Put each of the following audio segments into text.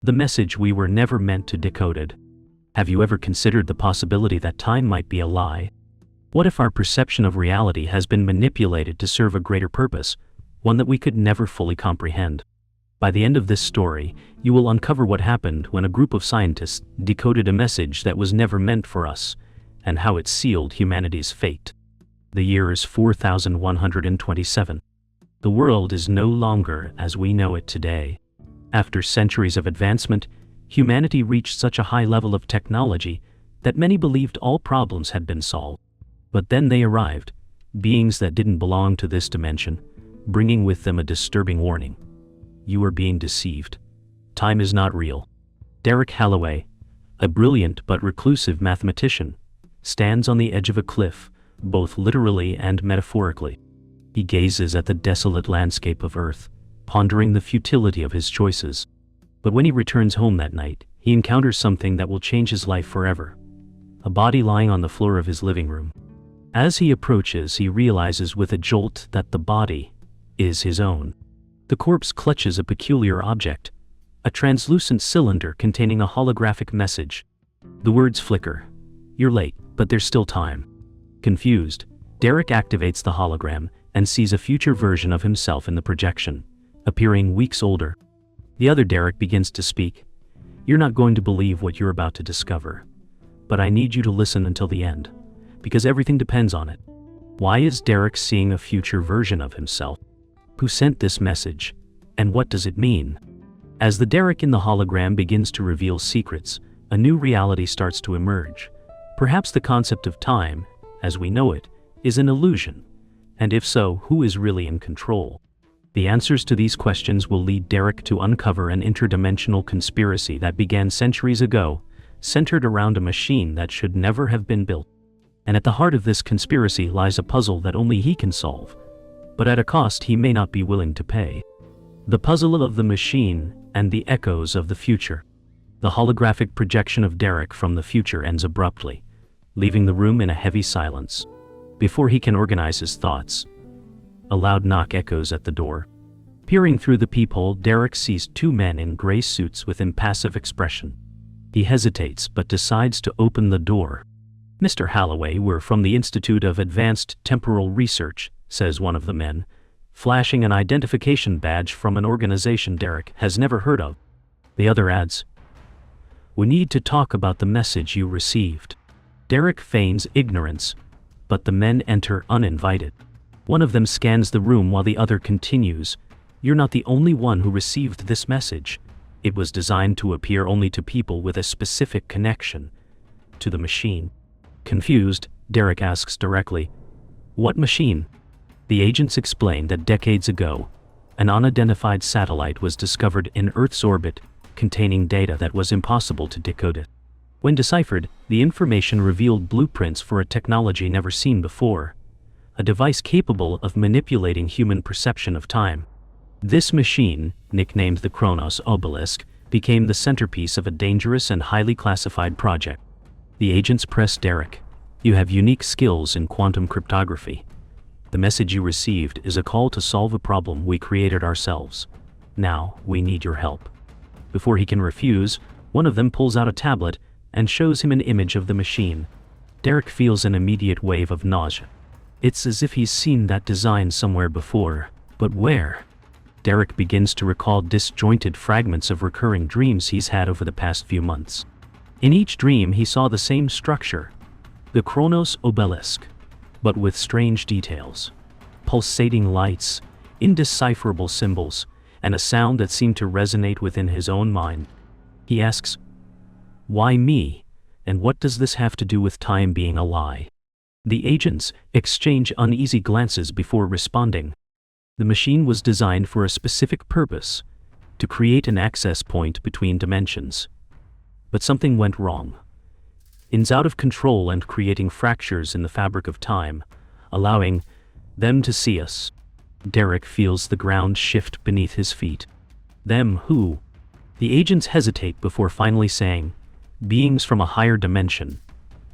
The message we were never meant to decode. Have you ever considered the possibility that time might be a lie? What if our perception of reality has been manipulated to serve a greater purpose, one that we could never fully comprehend? By the end of this story, you will uncover what happened when a group of scientists decoded a message that was never meant for us, and how it sealed humanity's fate. The year is 4127. The world is no longer as we know it today. After centuries of advancement, humanity reached such a high level of technology that many believed all problems had been solved. But then they arrived, beings that didn't belong to this dimension, bringing with them a disturbing warning. You are being deceived. Time is not real. Derek Holloway, a brilliant but reclusive mathematician, stands on the edge of a cliff, both literally and metaphorically. He gazes at the desolate landscape of Earth, pondering the futility of his choices. But when he returns home that night, he encounters something that will change his life forever. A body lying on the floor of his living room. As he approaches, he realizes with a jolt that the body is his own. The corpse clutches a peculiar object, a translucent cylinder containing a holographic message. The words flicker. You're late, but there's still time. Confused, Derek activates the hologram and sees a future version of himself in the projection, appearing weeks older. The other Derek begins to speak. You're not going to believe what you're about to discover. But I need you to listen until the end, because everything depends on it. Why is Derek seeing a future version of himself? Who sent this message? And what does it mean? As the Derek in the hologram begins to reveal secrets, a new reality starts to emerge. Perhaps the concept of time, as we know it, is an illusion. And if so, who is really in control? The answers to these questions will lead Derek to uncover an interdimensional conspiracy that began centuries ago, centered around a machine that should never have been built. And at the heart of this conspiracy lies a puzzle that only he can solve, but at a cost he may not be willing to pay. The puzzle of the machine and the echoes of the future. The holographic projection of Derek from the future ends abruptly, leaving the room in a heavy silence. Before he can organize his thoughts, a loud knock echoes at the door. Peering through the peephole, Derek sees two men in gray suits with impassive expression. He hesitates but decides to open the door. Mr. Holloway, we're from the Institute of Advanced Temporal Research, says one of the men, flashing an identification badge from an organization Derek has never heard of. The other adds, we need to talk about the message you received. Derek feigns ignorance, but the men enter uninvited. One of them scans the room while the other continues, you're not the only one who received this message. It was designed to appear only to people with a specific connection to the machine. Confused, Derek asks directly, what machine? The agents explain that decades ago, an unidentified satellite was discovered in Earth's orbit, containing data that was impossible to decode. When deciphered, the information revealed blueprints for a technology never seen before, a device capable of manipulating human perception of time. This machine, nicknamed the Kronos Obelisk, became the centerpiece of a dangerous and highly classified project. The agents press Derek. You have unique skills in quantum cryptography. The message you received is a call to solve a problem we created ourselves. Now, we need your help. Before he can refuse, one of them pulls out a tablet and shows him an image of the machine. Derek feels an immediate wave of nausea. It's as if he's seen that design somewhere before, but where? Derek begins to recall disjointed fragments of recurring dreams he's had over the past few months. In each dream he saw the same structure, the Kronos Obelisk, but with strange details. Pulsating lights, indecipherable symbols, and a sound that seemed to resonate within his own mind. He asks, why me? And what does this have to do with time being a lie? The agents exchange uneasy glances before responding. The machine was designed for a specific purpose, to create an access point between dimensions. But something went wrong. It's out of control and creating fractures in the fabric of time, allowing them to see us. Derek feels the ground shift beneath his feet. Them who? The agents hesitate before finally saying, beings from a higher dimension.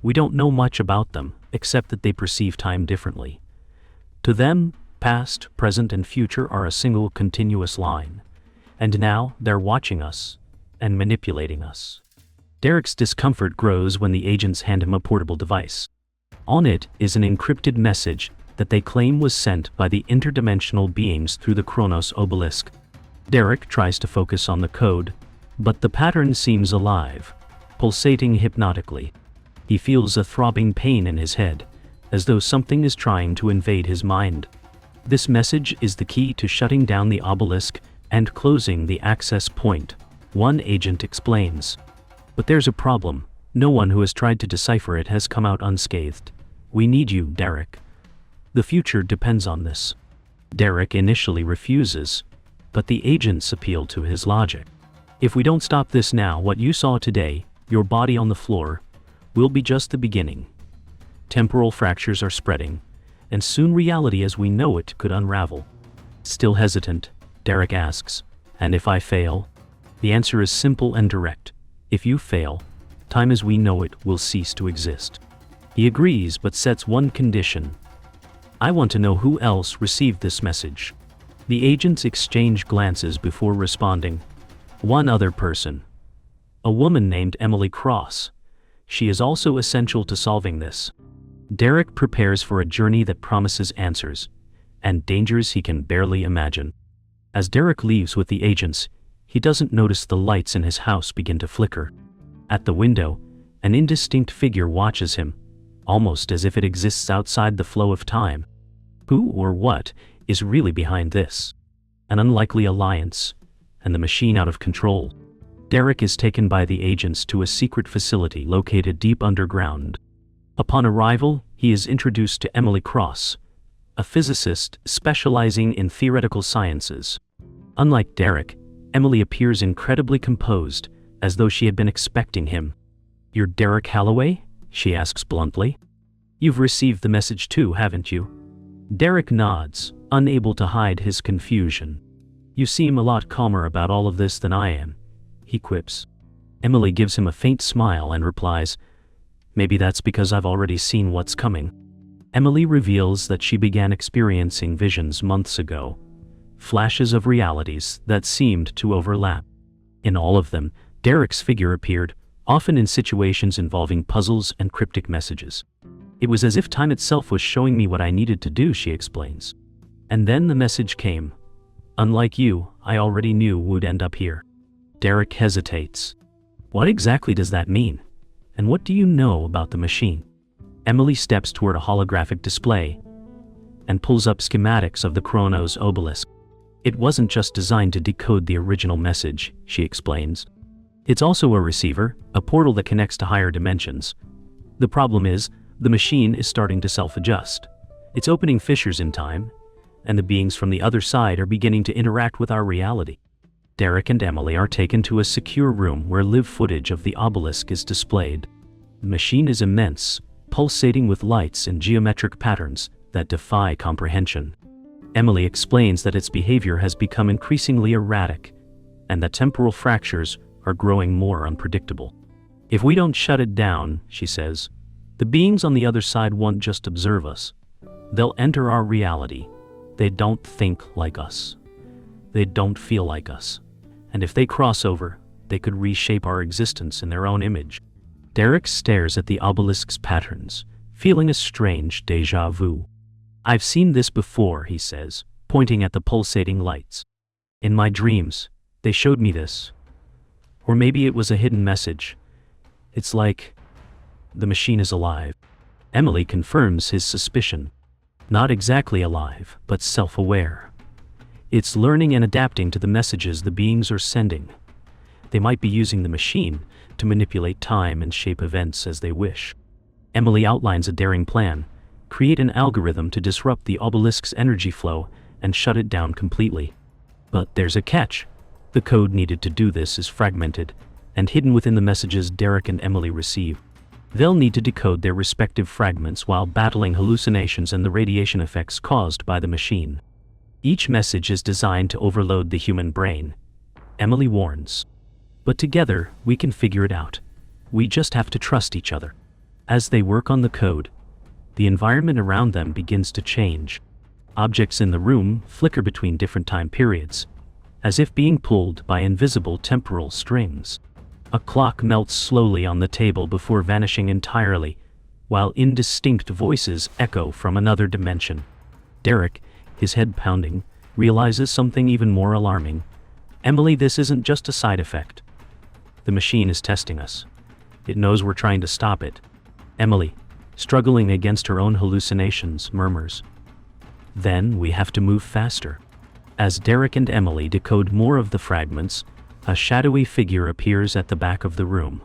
We don't know much about them, except that they perceive time differently. To them, past, present, and future are a single continuous line. And now, they're watching us. and manipulating us. Derek's discomfort grows when the agents hand him a portable device. On it is an encrypted message that they claim was sent by the interdimensional beings through the Kronos obelisk. Derek tries to focus on the code, but the pattern seems alive, pulsating hypnotically. He feels a throbbing pain in his head, as though something is trying to invade his mind. This message is the key to shutting down the obelisk and closing the access point, one agent explains. But there's a problem. No one who has tried to decipher it has come out unscathed. We need you, Derek. The future depends on this. Derek initially refuses, but the agents appeal to his logic. If we don't stop this now, what you saw today, your body on the floor, will be just the beginning. Temporal fractures are spreading, and soon reality as we know it could unravel. Still hesitant, Derek asks, and if I fail? The answer is simple and direct. If you fail, time as we know it will cease to exist. He agrees but sets one condition. I want to know who else received this message. The agents exchange glances before responding. One other person. A woman named Emily Cross. She is also essential to solving this. Derek prepares for a journey that promises answers, and dangers he can barely imagine. As Derek leaves with the agents, he doesn't notice the lights in his house begin to flicker. At the window, an indistinct figure watches him, almost as if it exists outside the flow of time. Who or what is really behind this? An unlikely alliance, and the machine out of control. Derek is taken by the agents to a secret facility located deep underground. Upon arrival, he is introduced to Emily Cross, a physicist specializing in theoretical sciences. Unlike Derek, Emily appears incredibly composed, as though she had been expecting him. "You're Derek Holloway?" she asks bluntly. "You've received the message too, haven't you?" Derek nods, unable to hide his confusion. "You seem a lot calmer about all of this than I am," he quips. Emily gives him a faint smile and replies, "Maybe that's because I've already seen what's coming." Emily reveals that she began experiencing visions months ago, flashes of realities that seemed to overlap. In all of them, Derek's figure appeared, often in situations involving puzzles and cryptic messages. "It was as if time itself was showing me what I needed to do," she explains. And then the message came. "Unlike you, I already knew would end up here." Derek hesitates. What exactly does that mean? And what do you know about the machine? Emily steps toward a holographic display and pulls up schematics of the Kronos obelisk. "It wasn't just designed to decode the original message," she explains. "It's also a receiver, a portal that connects to higher dimensions. The problem is, the machine is starting to self-adjust. It's opening fissures in time, and the beings from the other side are beginning to interact with our reality." Derek and Emily are taken to a secure room where live footage of the obelisk is displayed. The machine is immense, pulsating with lights and geometric patterns that defy comprehension. Emily explains that its behavior has become increasingly erratic, and that temporal fractures are growing more unpredictable. "If we don't shut it down," she says, "the beings on the other side won't just observe us. They'll enter our reality. They don't think like us. They don't feel like us. And if they cross over, they could reshape our existence in their own image." Derek stares at the obelisk's patterns, feeling a strange déjà vu. "I've seen this before," he says, pointing at the pulsating lights. "In my dreams, they showed me this. Or maybe it was a hidden message. It's like the machine is alive." Emily confirms his suspicion. Not exactly alive, but self-aware. It's learning and adapting to the messages the beings are sending. They might be using the machine to manipulate time and shape events as they wish. Emily outlines a daring plan: create an algorithm to disrupt the obelisk's energy flow and shut it down completely. But there's a catch. The code needed to do this is fragmented and hidden within the messages Derek and Emily receive. They'll need to decode their respective fragments while battling hallucinations and the radiation effects caused by the machine. Each message is designed to overload the human brain, Emily warns. But together, we can figure it out. We just have to trust each other. As they work on the code, the environment around them begins to change. Objects in the room flicker between different time periods, as if being pulled by invisible temporal strings. A clock melts slowly on the table before vanishing entirely, while indistinct voices echo from another dimension. Derek, his head pounding, realizes something even more alarming. Emily, this isn't just a side effect. The machine is testing us. It knows we're trying to stop it. Emily, struggling against her own hallucinations, murmurs. Then we have to move faster. As Derek and Emily decode more of the fragments, a shadowy figure appears at the back of the room.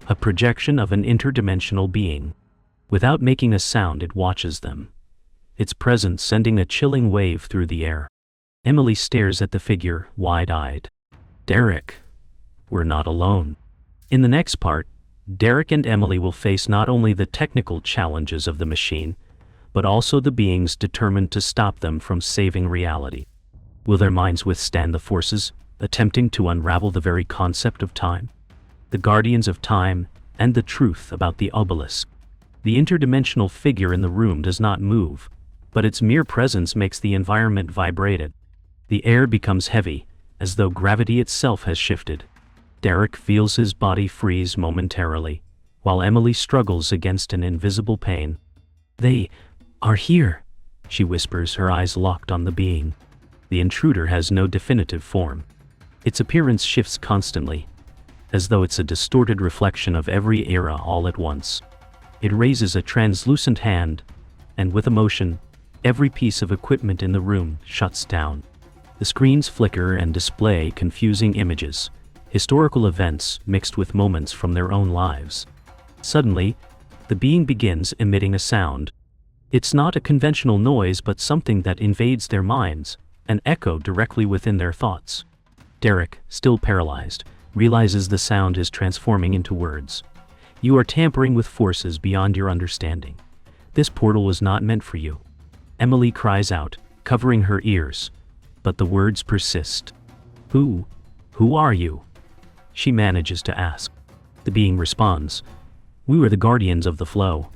A projection of an interdimensional being. Without making a sound, it watches them, its presence sending a chilling wave through the air. Emily stares at the figure, wide-eyed. Derek, we're not alone. In the next part, Derek and Emily will face not only the technical challenges of the machine, but also the beings determined to stop them from saving reality. Will their minds withstand the forces attempting to unravel the very concept of time? The guardians of time and the truth about the obelisk. The interdimensional figure in the room does not move, but its mere presence makes the environment vibrate. The air becomes heavy, as though gravity itself has shifted. Derek feels his body freeze momentarily, while Emily struggles against an invisible pain. They are here, she whispers, her eyes locked on the being. The intruder has no definitive form. Its appearance shifts constantly, as though it's a distorted reflection of every era all at once. It raises a translucent hand, and with a motion, every piece of equipment in the room shuts down. The screens flicker and display confusing images, historical events mixed with moments from their own lives. Suddenly, the being begins emitting a sound. It's not a conventional noise, but something that invades their minds, an echo directly within their thoughts. Derek, still paralyzed, realizes the sound is transforming into words. You are tampering with forces beyond your understanding. This portal was not meant for you. Emily cries out, covering her ears, but the words persist. Who are you? She manages to ask. The being responds, we were the guardians of the flow.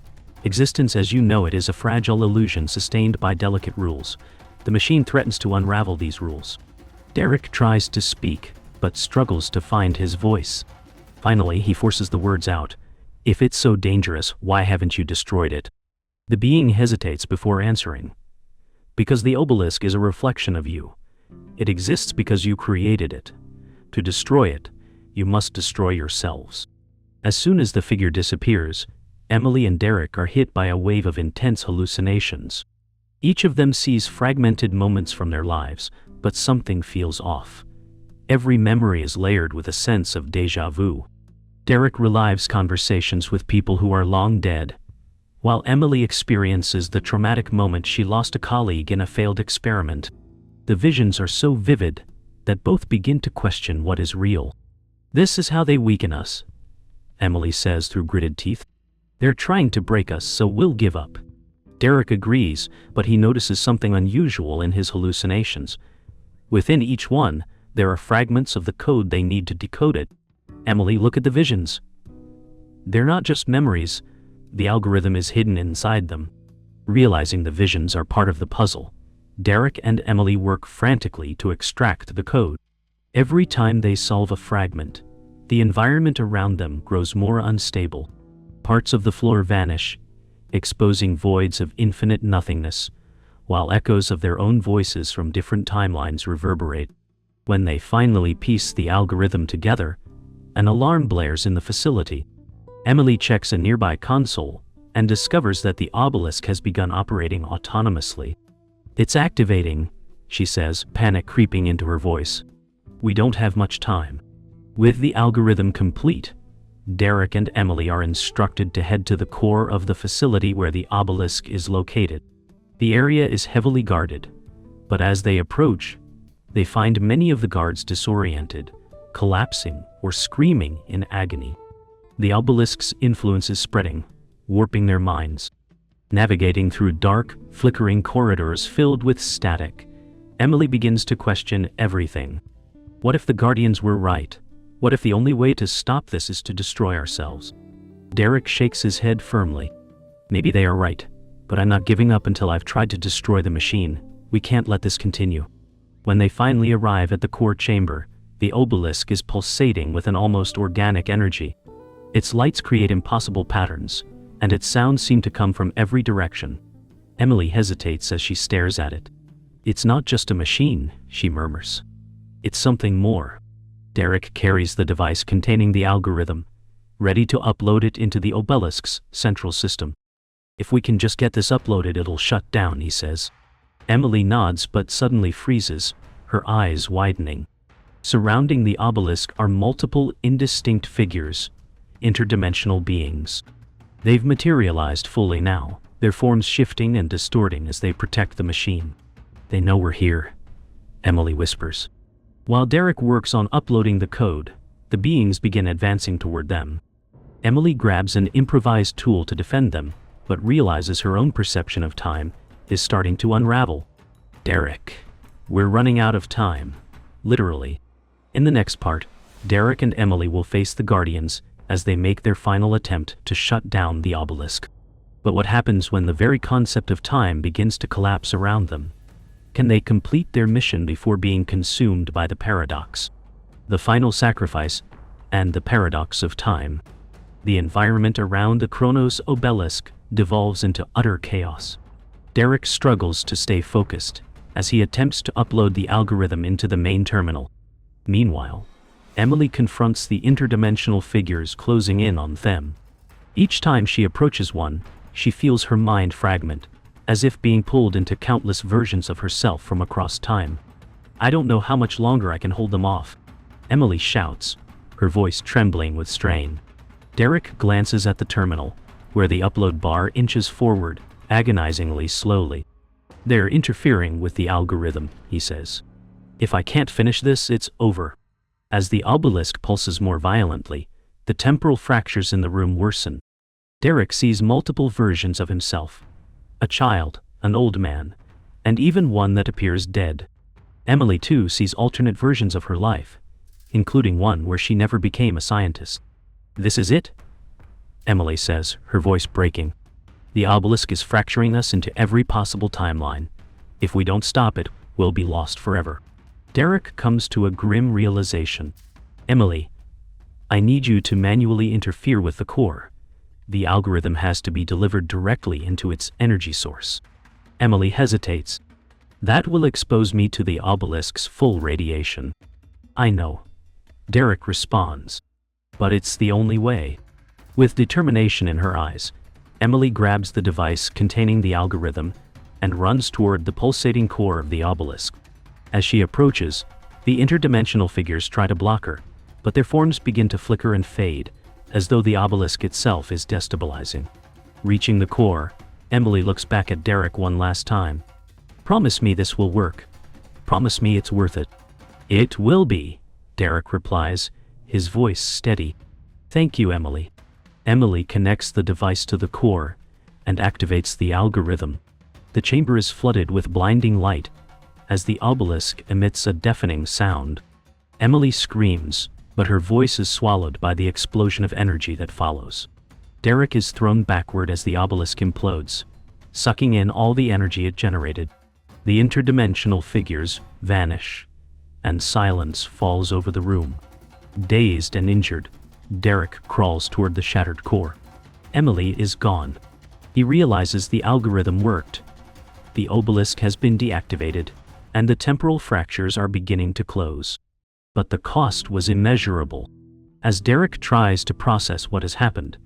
Existence as you know it is a fragile illusion sustained by delicate rules. The machine threatens to unravel these rules. Derek tries to speak, but struggles to find his voice. Finally, he forces the words out. If it's so dangerous, why haven't you destroyed it? The being hesitates before answering. Because the obelisk is a reflection of you. It exists because you created it. To destroy it, you must destroy yourselves. As soon as the figure disappears, Emily and Derek are hit by a wave of intense hallucinations. Each of them sees fragmented moments from their lives, but something feels off. Every memory is layered with a sense of déjà vu. Derek relives conversations with people who are long dead, while Emily experiences the traumatic moment she lost a colleague in a failed experiment. The visions are so vivid that both begin to question what is real. This is how they weaken us, Emily says through gritted teeth. They're trying to break us, so we'll give up. Derek agrees, but he notices something unusual in his hallucinations. Within each one, there are fragments of the code they need to decode it. Emily, look at the visions. They're not just memories. The algorithm is hidden inside them. Realizing the visions are part of the puzzle, Derek and Emily work frantically to extract the code. Every time they solve a fragment, the environment around them grows more unstable. Parts of the floor vanish, exposing voids of infinite nothingness, while echoes of their own voices from different timelines reverberate. When they finally piece the algorithm together, an alarm blares in the facility. Emily checks a nearby console and discovers that the obelisk has begun operating autonomously. It's activating, she says, panic creeping into her voice. We don't have much time. With the algorithm complete, Derek and Emily are instructed to head to the core of the facility where the obelisk is located. The area is heavily guarded, but as they approach, they find many of the guards disoriented, collapsing or screaming in agony. The obelisk's influence is spreading, warping their minds. Navigating through dark, flickering corridors filled with static, Emily begins to question everything. What if the Guardians were right? What if the only way to stop this is to destroy ourselves? Derek shakes his head firmly. Maybe they are right, but I'm not giving up until I've tried to destroy the machine. We can't let this continue. When they finally arrive at the core chamber, the obelisk is pulsating with an almost organic energy. Its lights create impossible patterns, and its sounds seem to come from every direction. Emily hesitates as she stares at it. "It's not just a machine," she murmurs. "It's something more." Derek carries the device containing the algorithm, ready to upload it into the obelisk's central system. "If we can just get this uploaded, it'll shut down," he says. Emily nods but suddenly freezes, her eyes widening. Surrounding the obelisk are multiple indistinct figures, interdimensional beings. They've materialized fully now, their forms shifting and distorting as they protect the machine. "They know we're here," Emily whispers. While Derek works on uploading the code, the beings begin advancing toward them. Emily grabs an improvised tool to defend them, but realizes her own perception of time is starting to unravel. "Derek, we're running out of time." Literally. In the next part, Derek and Emily will face the Guardians as they make their final attempt to shut down the obelisk. But what happens when the very concept of time begins to collapse around them? Can they complete their mission before being consumed by the paradox? The final sacrifice, and the paradox of time. The environment around the Kronos obelisk devolves into utter chaos. Derek struggles to stay focused as he attempts to upload the algorithm into the main terminal. Meanwhile, Emily confronts the interdimensional figures closing in on them. Each time she approaches one, she feels her mind fragment, as if being pulled into countless versions of herself from across time. "I don't know how much longer I can hold them off," Emily shouts, her voice trembling with strain. Derek glances at the terminal, where the upload bar inches forward, agonizingly slowly. "They're interfering with the algorithm," he says. "If I can't finish this, it's over." As the obelisk pulses more violently, the temporal fractures in the room worsen. Derek sees multiple versions of himself. A child, an old man, and even one that appears dead. Emily too sees alternate versions of her life, including one where she never became a scientist. "This is it?" Emily says, her voice breaking. "The obelisk is fracturing us into every possible timeline. If we don't stop it, we'll be lost forever." Derek comes to a grim realization. "Emily, I need you to manually interfere with the core. The algorithm has to be delivered directly into its energy source." Emily hesitates. "That will expose me to the obelisk's full radiation." "I know," Derek responds. "But it's the only way." With determination in her eyes, Emily grabs the device containing the algorithm and runs toward the pulsating core of the obelisk. As she approaches, the interdimensional figures try to block her, but their forms begin to flicker and fade, as though the obelisk itself is destabilizing. Reaching the core, Emily looks back at Derek one last time. "Promise me this will work. Promise me it's worth it." "It will be," Derek replies, his voice steady. "Thank you, Emily." Emily connects the device to the core and activates the algorithm. The chamber is flooded with blinding light as the obelisk emits a deafening sound. Emily screams, but her voice is swallowed by the explosion of energy that follows. Derek is thrown backward as the obelisk implodes, sucking in all the energy it generated. The interdimensional figures vanish, and silence falls over the room. Dazed and injured, Derek crawls toward the shattered core. Emily is gone. He realizes the algorithm worked. The obelisk has been deactivated, and the temporal fractures are beginning to close. But the cost was immeasurable. As Derek tries to process what has happened,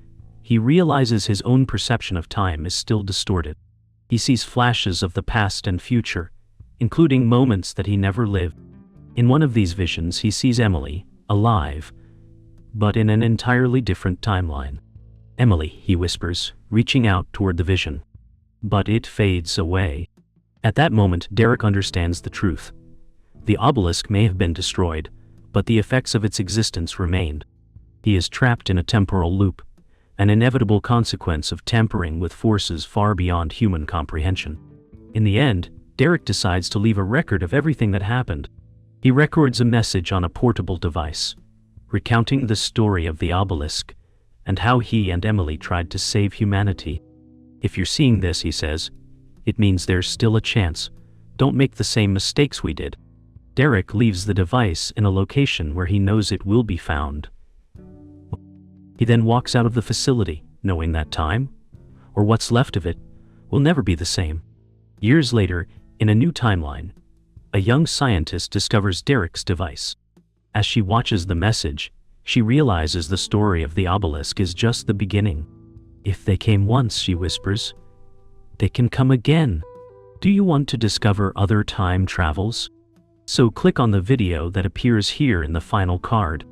he realizes his own perception of time is still distorted. He sees flashes of the past and future, including moments that he never lived. In one of these visions, he sees Emily, alive, but in an entirely different timeline. "Emily," he whispers, reaching out toward the vision. But it fades away. At that moment, Derek understands the truth. The obelisk may have been destroyed, but the effects of its existence remained. He is trapped in a temporal loop, an inevitable consequence of tampering with forces far beyond human comprehension. In the end, Derek decides to leave a record of everything that happened. He records a message on a portable device, recounting the story of the obelisk and how he and Emily tried to save humanity. "If you're seeing this," he says, "it means there's still a chance. Don't make the same mistakes we did." Derek leaves the device in a location where he knows it will be found. He then walks out of the facility, knowing that time, or what's left of it, will never be the same. Years later, in a new timeline, a young scientist discovers Derek's device. As she watches the message, she realizes the story of the obelisk is just the beginning. If they came once, she whispers, they can come again. Do you want to discover other time travels? So click on the video that appears here in the final card.